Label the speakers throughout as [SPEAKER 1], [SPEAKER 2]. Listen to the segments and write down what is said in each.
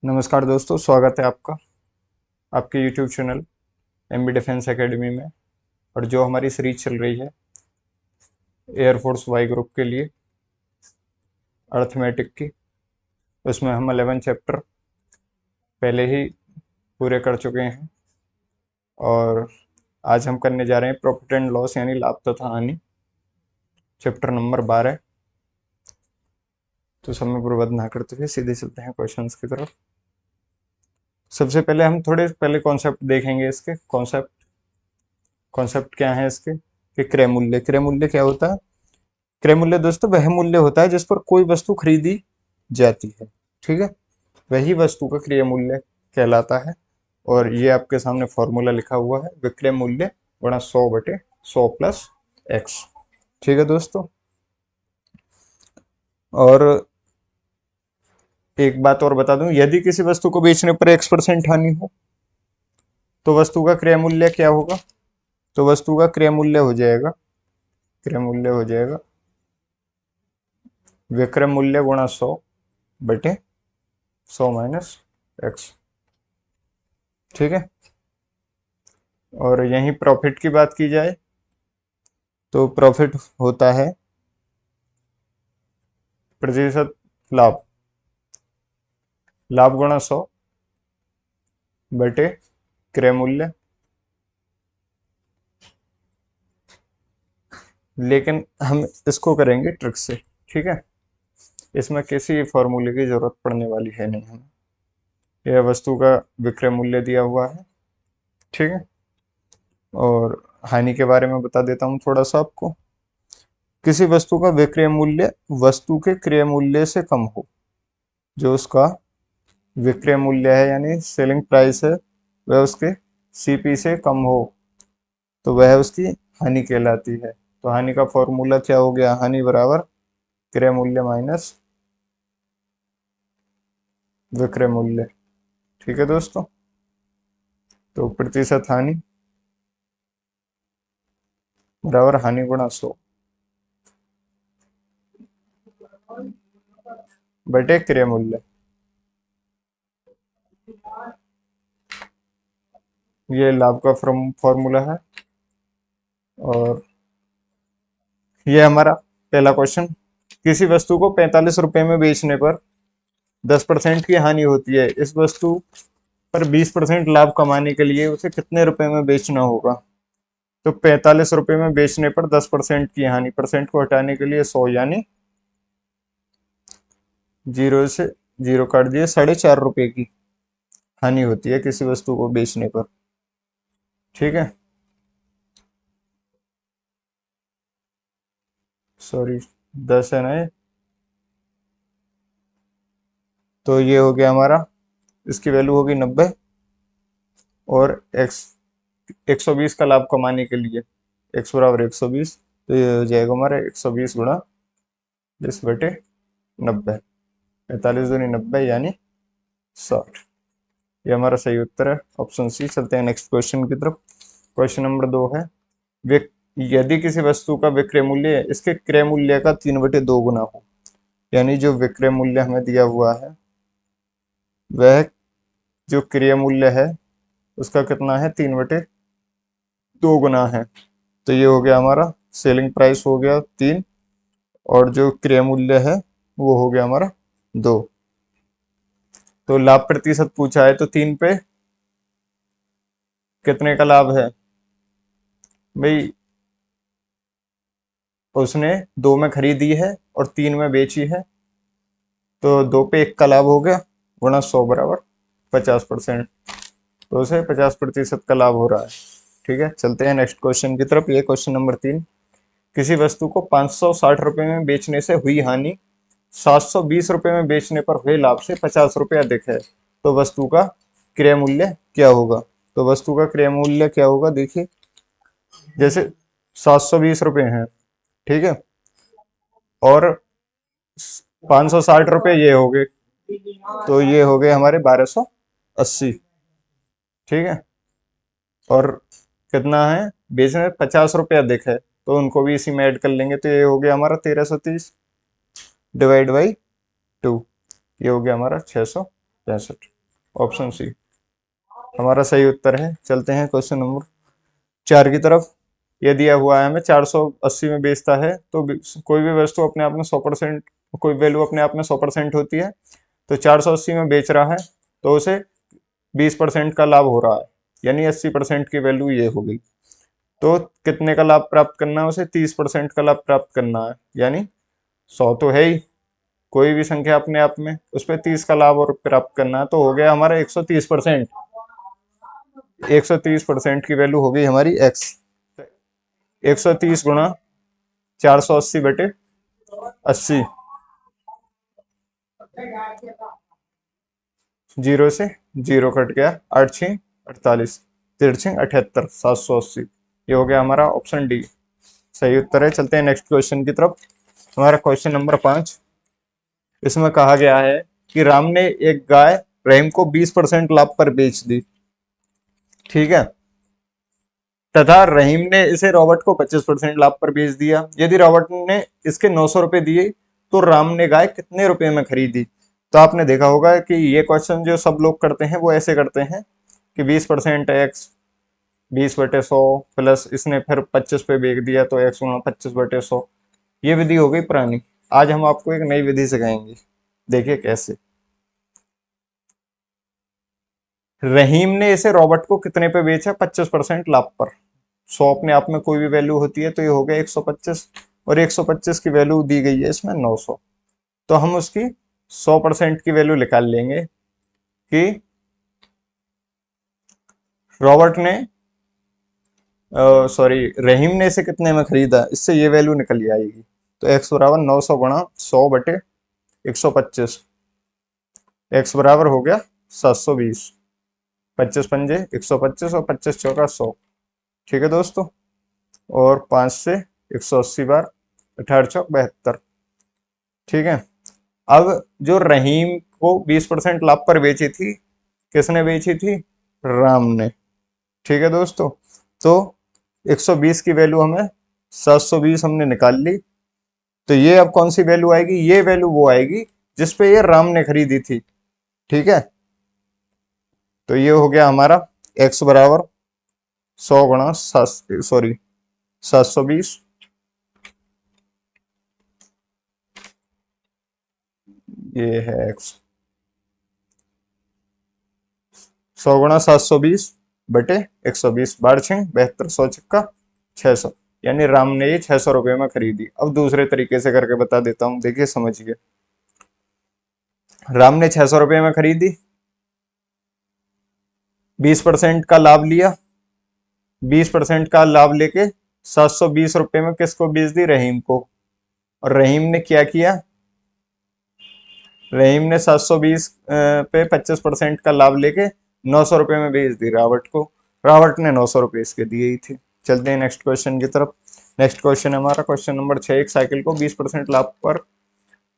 [SPEAKER 1] नमस्कार दोस्तों, स्वागत है आपका आपके YouTube channel MB defence academy में। और जो हमारी सीरीज चल रही है एयरफोर्स वाई ग्रुप के लिए अर्थमेटिक की, उसमें हम 11 चैप्टर पहले ही पूरे कर चुके हैं। और आज हम करने जा रहे हैं प्रॉफिट एंड लॉस यानी लाभ तथा हानि, चैप्टर नंबर 12। तो समय बर्बाद ना करते हुए सीधे चलते हैं क्वेश्चंस की तरफ। सबसे पहले हम थोड़े पहले कॉन्सेप्ट देखेंगे। इसके कॉन्सेप्ट क्या है इसके कि क्रय मूल्य क्या होता है। क्रय मूल्य दोस्तों वह मूल्य होता है जिस पर कोई वस्तु खरीदी जाती है, ठीक है। वही वस्तु का क्रय मूल्य कहलाता है। और ये आपके सामने फॉर्मूला लिखा हुआ है, विक्रय मूल्य गुणा 100/100 प्लस एक्स, ठीक है दोस्तों। और एक बात और बता दूं, यदि किसी वस्तु को बेचने पर X% हानि हो तो वस्तु का क्रय मूल्य क्या होगा। तो वस्तु का क्रय मूल्य हो जाएगा विक्रय मूल्य गुणा 100/100 माइनस एक्स, ठीक है। और यहीं प्रॉफिट की बात की जाए तो प्रॉफिट होता है प्रतिशत लाभ, लाभ गुणा 100/क्रय मूल्य। लेकिन हम इसको करेंगे ट्रिक से, ठीक है। इसमें किसी फॉर्मूले की जरूरत पड़ने वाली है नहीं हमें। यह वस्तु का विक्रय मूल्य दिया हुआ है, ठीक है। और हानि के बारे में बता देता हूँ थोड़ा सा आपको। किसी वस्तु का विक्रय मूल्य वस्तु के क्रय मूल्य से कम हो, जो उसका विक्रय मूल्य है यानी सेलिंग प्राइस है वह उसके सीपी से कम हो तो वह उसकी हानि कहलाती है। तो हानि का फॉर्मूला क्या हो गया, हानि बराबर क्रय मूल्य माइनस विक्रय मूल्य, ठीक है दोस्तों। तो प्रतिशत हानि बराबर हानि गुणा 100/क्रय मूल्य। ये लाभ का फॉर्मूला है। और ये हमारा पहला क्वेश्चन। किसी वस्तु को 45 रुपए में बेचने पर 10% की हानि होती है। इस वस्तु पर 20% लाभ कमाने के लिए उसे कितने रुपए में बेचना होगा। तो 45 रुपए में बेचने पर 10% की हानि, परसेंट को हटाने के लिए 100 यानी 0 से 0 काट दिए, 4.5 रुपए की हानि होती है किसी वस्तु को बेचने पर, ठीक है। सॉरी, 10 है ना ये। तो ये हो गया हमारा, इसकी वैल्यू होगी 90। और एक्स 120 का लाभ कमाने के लिए x बराबर 120, तो ये हो जाएगा हमारा 120 गुणा 20/90, 45×90 यानी 60। ये हमारा सही उत्तर है, ऑप्शन सी। चलते हैं नेक्स्ट क्वेश्चन की तरफ। क्वेश्चन नंबर 2 है, यदि किसी वस्तु का विक्रय मूल्य इसके क्रय मूल्य का 3/2 गुना हो, यानी जो विक्रय मूल्य हमें दिया हुआ है वह जो क्रय मूल्य है उसका कितना है, 3/2 गुना है। तो ये हो गया हमारा सेलिंग प्राइस हो गया 3, और जो क्रय मूल्य है वो हो गया हमारा 2। तो लाभ प्रतिशत पूछा है, तो 3 पे कितने का लाभ है भाई। उसने 2 में खरीदी है और 3 में बेची है, तो 2 पे 1 का लाभ हो गया, गुणा 100 बराबर 50%। तो उसे 50% का लाभ हो रहा है, ठीक है। चलते हैं नेक्स्ट क्वेश्चन की तरफ। ये क्वेश्चन नंबर 3, किसी वस्तु को 560 रुपए में बेचने से हुई हानि 720 रुपए में बेचने पर हुए लाभ से 50 रुपए अधिक है, तो वस्तु का क्रय मूल्य क्या होगा। तो वस्तु का क्रय मूल्य क्या होगा, देखिए जैसे 720 रुपए हैं, ठीक है। और 560 रुपए ये हो गए, तो ये हो गए हमारे 1280, ठीक है। और कितना है, बेचने में 50 रुपए अधिक है, तो उनको भी इसी में ऐड कर लेंगे, तो ये हो गया हमारा 1330 डिवाइड बाई 2, ये हो गया हमारा 665। ऑप्शन सी हमारा सही उत्तर है। चलते हैं क्वेश्चन नंबर 4 की तरफ। ये दिया हुआ है हमें 480 में बेचता है, तो कोई भी वस्तु अपने आप में 100%, कोई वैल्यू अपने आप में 100% होती है, तो 480 में बेच रहा है तो उसे 20% का लाभ हो रहा है, यानी 80% की वैल्यू ये हो गई। तो कितने का लाभ प्राप्त करना है उसे? 30% का लाभ प्राप्त करना है, यानी 100 तो है ही, कोई भी संख्या अपने आप में, उस पर 30 का लाभ और प्राप्त करना है, तो हो गया हमारा 130%। 130% की वैल्यू हो गई हमारी एक्स। 130 गुणा 480 बटे 80, जीरो से जीरो कट गया, 8×6 = 48, 3×6 = 78, 780। ये हो गया हमारा ऑप्शन डी सही उत्तर है। चलते हैं नेक्स्ट क्वेश्चन की तरफ। हमारा क्वेश्चन नंबर 5, इसमें कहा गया है कि राम ने एक गाय रहीम को 20% लाभ पर बेच दी, ठीक है, तथा रहीम ने इसे रॉबर्ट को 25% लाभ पर बेच दिया। यदि रॉबर्ट ने इसके 900 रुपए दिए तो राम ने गाय कितने रुपए में खरीदी? तो आपने देखा होगा कि ये क्वेश्चन जो सब लोग करते हैं वो ऐसे करते हैं कि 20% एक्स 20/100 प्लस इसने फिर 25 पे बेच दिया तो एक्स गुणा 25/100। ये विधि हो गई पुरानी। आज हम आपको एक नई विधि सिखाएंगे, देखिए कैसे। रहीम ने इसे रॉबर्ट को कितने पे बेचा? 25% लाभ पर। 100 अपने आप में कोई भी वैल्यू होती है तो ये हो गया 125, और 125 की वैल्यू दी गई है इसमें 900, तो हम उसकी 100% की वैल्यू निकाल लेंगे कि रॉबर्ट ने सॉरी रहीम ने इसे कितने में खरीदा, इससे ये वैल्यू निकल आएगी। तो x बराबर 900 गुणा 100 बटे 125, x बराबर हो गया 720, 25×5 = 125 और 25×4 = 100, ठीक है दोस्तों। और 5 से 180 बार 18×4 = 72, ठीक है। अब जो रहीम को 20% लाभ पर बेची थी, किसने बेची थी? राम ने, ठीक है दोस्तों। तो 120 की वैल्यू हमें 720 हमने निकाल ली, तो ये अब कौन सी वैल्यू आएगी? ये वैल्यू वो आएगी जिस पे ये राम ने खरीदी थी, ठीक है। तो ये हो गया हमारा x बराबर 100 गुणा 720, ये है x 100 गुणा 720 बटे 120, 12×6 = 72, 100×6 = 600, यानी राम ने ये 600 रुपये में खरीदी। अब दूसरे तरीके से करके बता देता हूं, देखिए समझिए। राम ने 600 रुपये में खरीदी, 20% का लाभ लिया, 20% का लाभ लेके 720 रुपये में किसको बेच दी? रहीम को। और रहीम ने क्या किया? रहीम ने 720 पे 25% का लाभ लेके 900 रुपये में बेच दी रॉबर्ट को। रॉबर्ट ने 900 रुपये इसके दिए ही थे। चलते हैं नेक्स्ट क्वेश्चन की तरफ। नेक्स्ट क्वेश्चन है हमारा क्वेश्चन नंबर 6। एक साइकिल को 20% लाभ पर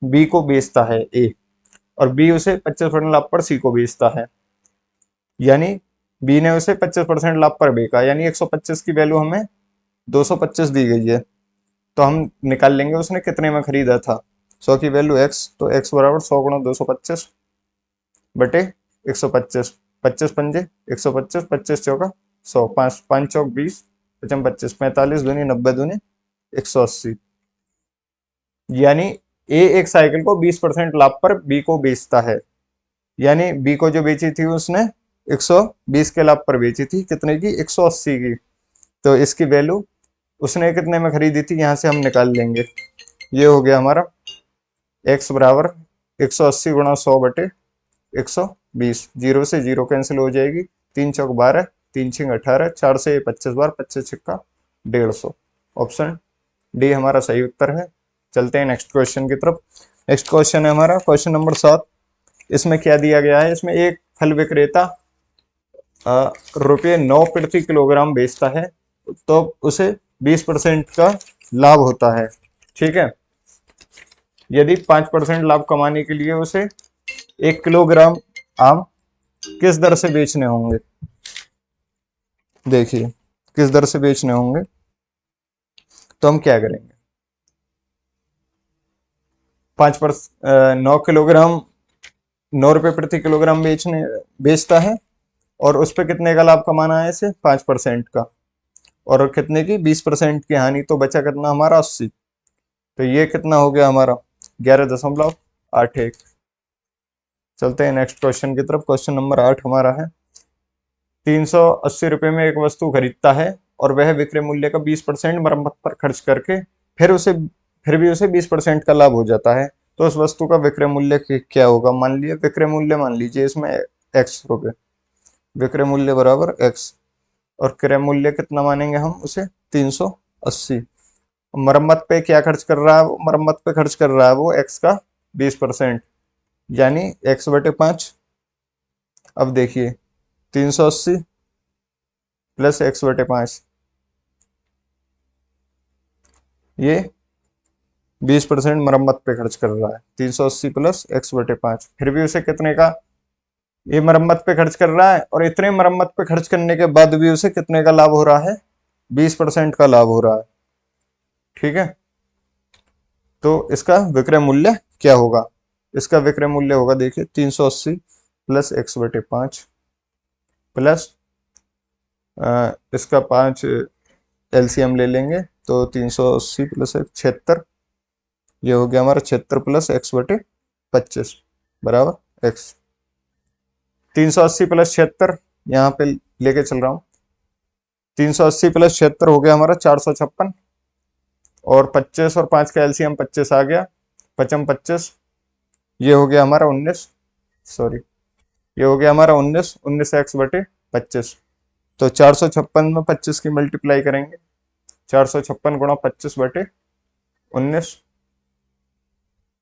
[SPEAKER 1] बी को बेचता है ए, और बी उसे 25% लाभ पर सी को बेचता है, यानी बी ने उसे 25% लाभ पर बेचा, यानी 125 की वैल्यू हमें 225 दी गई है, तो हम निकाल लेंगे उसने कितने में खरीदा था। 100 की वैल्यू x, तो x बराबर 100 गुणा 225 बटे 125, 25×5 = 125, 25×4 = 100, 5×5 = 20, 25, 45 दूनी 90 दूनी 180, यानी ए एक साइकिल को 20% लाभ पर बी को बेचता है, यानी बी को जो बेची थी उसने 120 के लाभ पर बेची थी, कितने की? 180 की। तो इसकी वैल्यू उसने कितने में खरीदी थी, यहां से हम निकाल लेंगे। ये हो गया हमारा x बराबर 180 गुणा 100 बटे 120, जीरो से जीरो कैंसिल हो जाएगी, 3×4 = 12, 3×6 = 18, 4 से 25 बार, 25×6 = 150। ऑप्शन डी हमारा सही उत्तर है। चलते हैं नेक्स्ट क्वेश्चन की तरफ। नेक्स्ट क्वेश्चन है हमारा क्वेश्चन नंबर 7। इसमें क्या दिया गया है? इसमें एक फल विक्रेता ₹9 प्रति किलोग्राम बेचता है, तो उसे 20% का लाभ होता है, ठीक है। यदि 5% लाभ कमाने के लिए उसे 1 किलोग्राम आम किस दर से बेचने होंगे? देखिए किस दर से बेचने होंगे, तो हम क्या करेंगे? 9 किलोग्राम 9 रुपये प्रति किलोग्राम बेचता है, और उस पर कितने का लाभ कमाना है इसे? 5% का, और कितने की? 20% की हानि, तो बचा कितना हमारा? 80। तो ये कितना हो गया हमारा? 11.81। चलते हैं नेक्स्ट क्वेश्चन की तरफ। क्वेश्चन नंबर 8 हमारा है, 380 रुपये में एक वस्तु खरीदता है और वह विक्रय मूल्य का 20% मरम्मत पर खर्च करके फिर भी उसे 20% का लाभ हो जाता है, तो उस वस्तु का विक्रय मूल्य क्या होगा? मान लिया विक्रय मूल्य, मान लीजिए इसमें x रुपये, विक्रय मूल्य बराबर x, और क्रय मूल्य कितना मानेंगे हम उसे? 380। मरम्मत पे क्या खर्च कर रहा है वो? मरम्मत पे खर्च कर रहा है वो x का 20%, यानी x/5। अब देखिए 380 प्लस x/5, ये 20% मरम्मत पे खर्च कर रहा है। 380 प्लस x/5, फिर भी उसे कितने का ये मरम्मत पे खर्च कर रहा है, और इतने मरम्मत पे खर्च करने के बाद भी उसे कितने का लाभ हो रहा है? 20% का लाभ हो रहा है। ठीक है, तो इसका विक्रय मूल्य क्या होगा? इसका विक्रय मूल्य होगा, देखिए 380 प्लस x/5 प्लस इसका 5 एलसीएम ले लेंगे, तो 380 प्लस 76, ये हो गया हमारा 76 प्लस x/25 बराबर x। 380 प्लस 76 यहाँ पे लेके चल रहा हूँ, 380 प्लस 76 हो गया हमारा 456, और 25 और 5 का एलसीएम 25 आ गया, 25, ये हो गया हमारा 19, सॉरी, ये हो गया हमारा 19 x/25। तो 456 में 25 की मल्टीप्लाई करेंगे, 456 गुणा 25/19।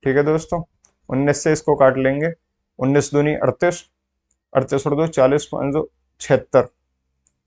[SPEAKER 1] ठीक है दोस्तों, 19 से इसको काट लेंगे, 19 दूनी 38, 38 और 2 40, 5 2 76।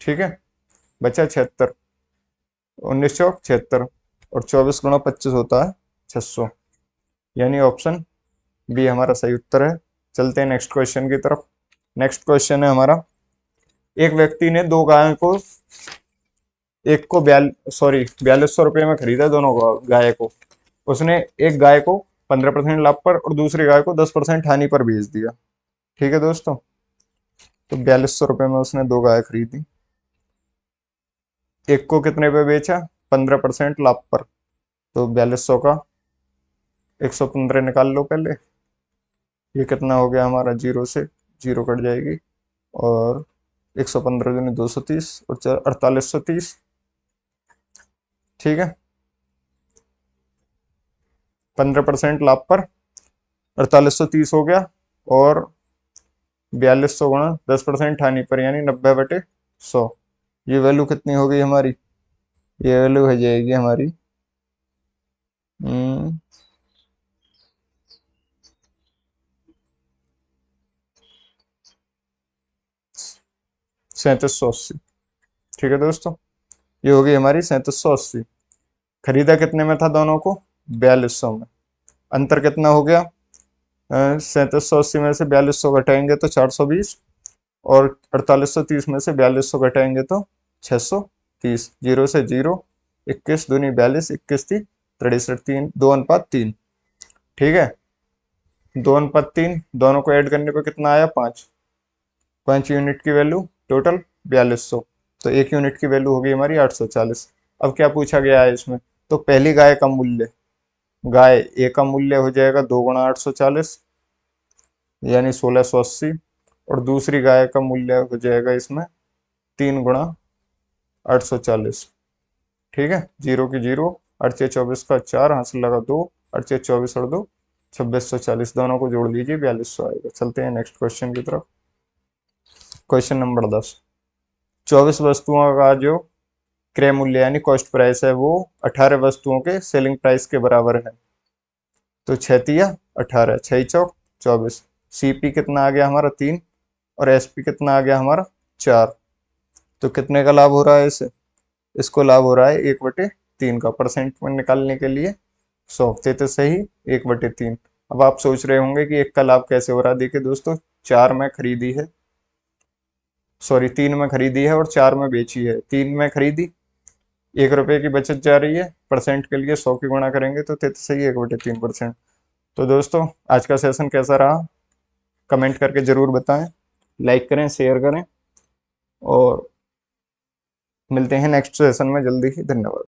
[SPEAKER 1] ठीक है, बचा 76, 19 चौक 76, और 24 गुणा 25 होता है 600, यानी ऑप्शन बी हमारा सही उत्तर है। चलते हैं नेक्स्ट क्वेश्चन की तरफ। नेक्स्ट क्वेश्चन है हमारा, एक व्यक्ति ने दो गायों को, एक को 4200 रुपये में खरीदा, दोनों गाय को। उसने एक गाय को 15% लाभ पर और दूसरी गाय को 10% हानि पर बेच दिया। ठीक है दोस्तों, तो 4200 रुपये में उसने दो गाय खरीदी, एक को कितने पे बेचा? 15% लाभ पर। तो 4200 का 115 निकाल लो पहले, ये कितना हो गया हमारा? जीरो से जीरो कट जाएगी, और 115 दूनी 230, और 4830। ठीक है, 15% लाभ पर 4830 हो गया, और 4200 गुणा 10% हानि पर, यानी 90/100। ये वैल्यू कितनी हो गई हमारी? ये वैल्यू हो जाएगी हमारी 3780। ठीक है दोस्तों, ये हो गई हमारी 3780। खरीदा कितने में था दोनों को? 4200 में। अंतर कितना हो गया? 3780 में से 4200 घटाएंगे तो 420, और 4830 में से 4200 घटाएंगे तो 630। जीरो से जीरो, 21 दूनी 42, 21 थी 63, 3 2:3। ठीक है, 2:3, दोनों को ऐड करने पे कितना आया? 5। 5 यूनिट की वैल्यू टोटल 4200, तो एक यूनिट की वैल्यू होगी हमारी 840। अब क्या पूछा गया है इसमें? तो पहली गाय का मूल्य, गाय ए का मूल्य हो जाएगा 2 गुणा 840, यानी 1680, और दूसरी गाय का मूल्य हो जाएगा इसमें 3 गुणा 840। ठीक है, जीरो की जीरो, 8 24 का 4, हासिल लगा 2, 8 24 और 2 2640, दोनों को जोड़ लीजिए 4200 आएगा। चलते हैं नेक्स्ट क्वेश्चन की तरफ। क्वेश्चन नंबर 10, 24 वस्तुओं का जो क्रय मूल्य यानी कॉस्ट प्राइस है वो 18 वस्तुओं के सेलिंग प्राइस के बराबर है। तो 6×3 = 18, 6×4 = 24। सीपी कितना आ गया हमारा? 3, और एसपी कितना आ गया हमारा? 4। तो कितने का लाभ हो रहा है इसे? इसको लाभ हो रहा है 1/3 का। परसेंट में निकालने के लिए 100 थे तो सही, 1/3। अब आप सोच रहे होंगे कि एक का लाभ कैसे हो रहा है। देखिए दोस्तों, 4 में खरीदी है, सॉरी 3 में खरीदी है और 4 में बेची है। 3 में खरीदी, 1 रुपये की बचत जा रही है, परसेंट के लिए 100 की गुणा करेंगे तो थे तो सही 1/3%। तो दोस्तों, आज का सेशन कैसा रहा? कमेंट करके ज़रूर बताएं, लाइक करें, शेयर करें, और मिलते हैं नेक्स्ट सेशन में जल्दी ही। धन्यवाद।